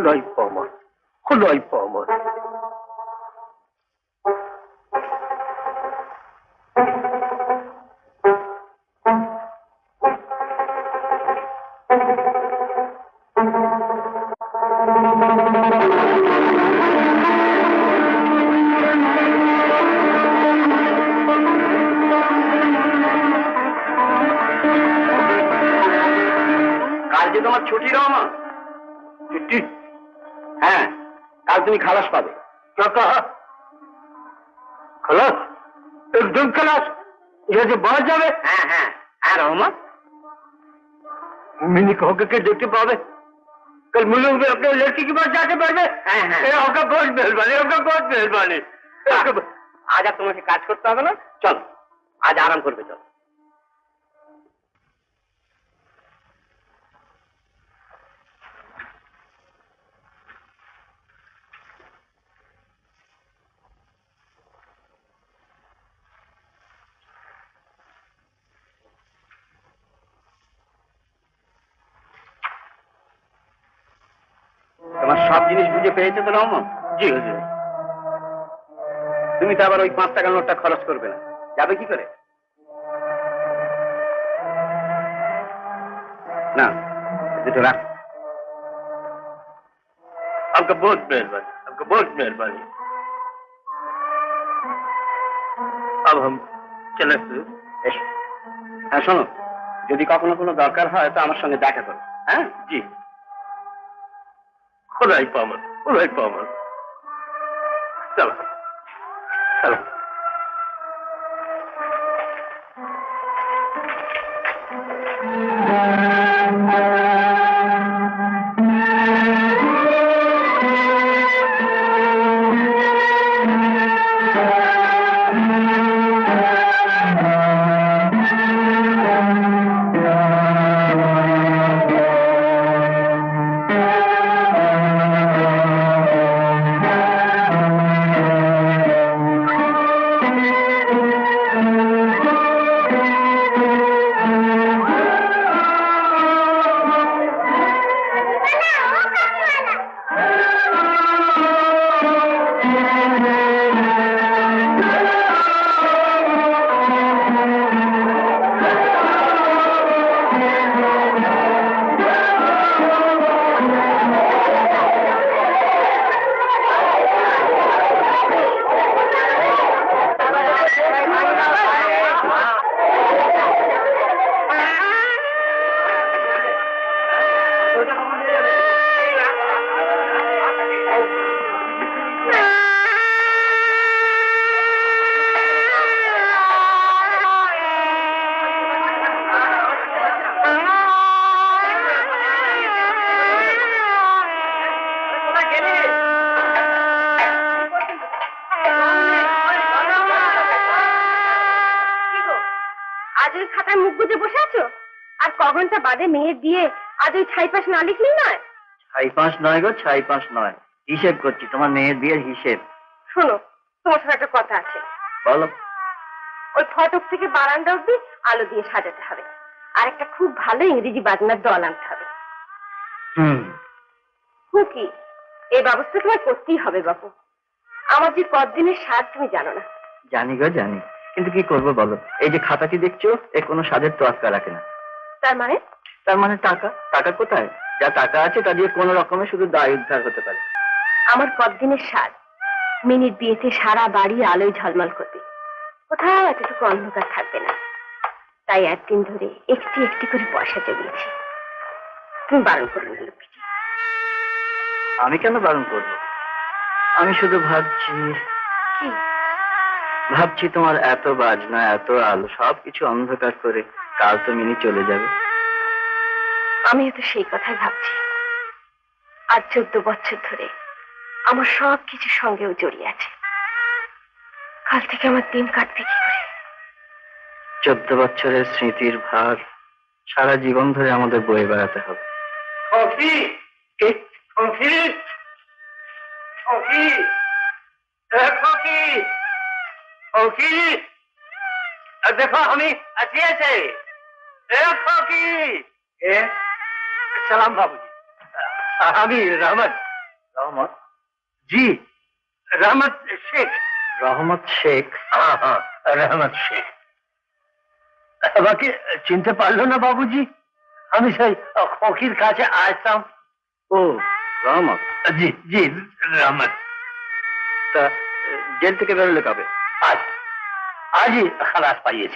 খোদাই পামান, খোদাই পামান। কাল যে তোমার ছুটি রহমান, ছুটি? হ্যাঁ, কাল তুমি খালাস পাবে। খালাস? একদম খালাস? ये बाहर जावे? হ্যাঁ হ্যাঁ হ্যাঁ রহমান, मिनी को होकर के देखते पावे, कल मुल्क में अपने लड़की के पास जाके बैठे। হ্যাঁ হ্যাঁ आपका बहुत मेहरबानी, आपका बहुत मेहरबानी। আজ আর তোমাকে কাজ করতে হবে না, চল আজ আরাম করবে, চল। তোমার সব জিনিস বুঝে পেয়েছো তো রহমান? জি হুজুর। তুমি তো আবার ওই 5 টাকার নোটটা খরচ করবে না, যাবে কি করে? না, দুটো রাখ। आपका बहुत मेहरबानी, आपका बहुत मेहरबानी। अब हम चले হুজুর। এসো। হ্যাঁ শোনো, যদি কখনো কোনো দরকার হয় তো আমার সঙ্গে দেখা করো। হ্যাঁ जी, खुदाई पावन, खुदाई पावन। चलो चलो। খাতায় মুখ গুজে বসে আছো? আর ক ঘন্টা বাদে মেয়ের দিয়ে আজ ওই ছাইপাশ না লিখলেই নয়? 6-5 নয় গো, 6-5 নয়, হিসেব করছি, তোমার মেয়ের বিয়ের হিসেব। শোনো, তোমার সাথে একটা কথা আছে। বলো। ওই ফটক থেকে বারান্দা অব্দি আলো দিয়ে সাজাতে হবে, আর একটা খুব ভালো ইংরেজি বাজনার দল আনতে হবে। কি এই ব্যবস্থা তোমার করতেই হবে বাবু। আমার যে কতদিনের স্বাদ তুমি জানো না। জানি গো জানি, কিন্তু কি করবো বলো, এই যে খাতাটি দেখছো এ কোনো স্বাদের তোয়াক্কা রাখে না। তার মানে? তার মানে টাকা। টাকা কোথায়? যা টাকা আছে তা দিয়ে কোনো রকমে শুধু দায় উদ্ধার হতে পারে। আমার কতদিনের স্বাদ মিনিট বিয়েতে সারা বাড়ি আলোয় ঝলমল করবে, কোথাও এতটুকু অন্ধকার থাকবে না। তাই একদিন ধরে একটি একটি করে পয়সা জমিয়েছি। তুমি বারণ করো না লক্ষ্মী। আমি কেন বারণ করবো? আমি শুধু ভাবছি তোমার এত বাজনা, এত আলো, সবকিছু অন্ধকার করে কাল তো মিনি চলে যাবে। আমিও তো সেই কথাই ভাবছি। আজ 14 বছর ধরে আমার সব কিছুর সঙ্গেও জড়িয়ে আছে। কাল থেকে আমার দিন কাটবে কি করে? 14 বছরের স্মৃতির ভার সারা জীবন ধরে আমাদের বয়ে বেড়াতে হবে। देखो हमी अच्छी है। सलाम बाबूजी, আমি রহমত रहमत जी, रहमत शेख। রহমত শেখ। हाँ हाँ, रहमत शेख। বাকি চিনতে পারলো না বাবুজি? আমি সেই ফকির কাছে আসতাম। ও রহমত, জি জি, रहमत। তা জেল থেকে বেরোলে কবে? आज आज ही खलास पाइए।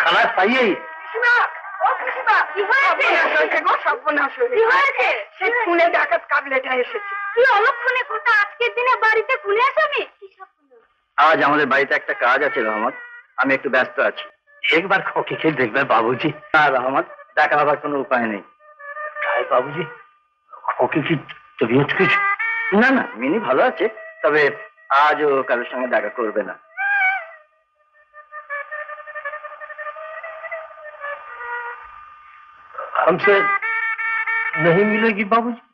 खलास पाइए ही। আজকের দিনে বাড়িতে খুলে আসামি? আজ আমাদের বাড়িতে একটা কাজ আছে রহমত, আমি একটু ব্যস্ত আছি। एक बार खोके के देखবে বাবুজি। না রহমত, দেখা হবার কোনো উপায় নেই। काय बाबूजी, खोके की तबीयत कुछ? না না, মিনি ভালো আছে, তবে আজও কারোর সঙ্গে দেখা করবে না। हमसे नहीं मिलेगी बाबूजी?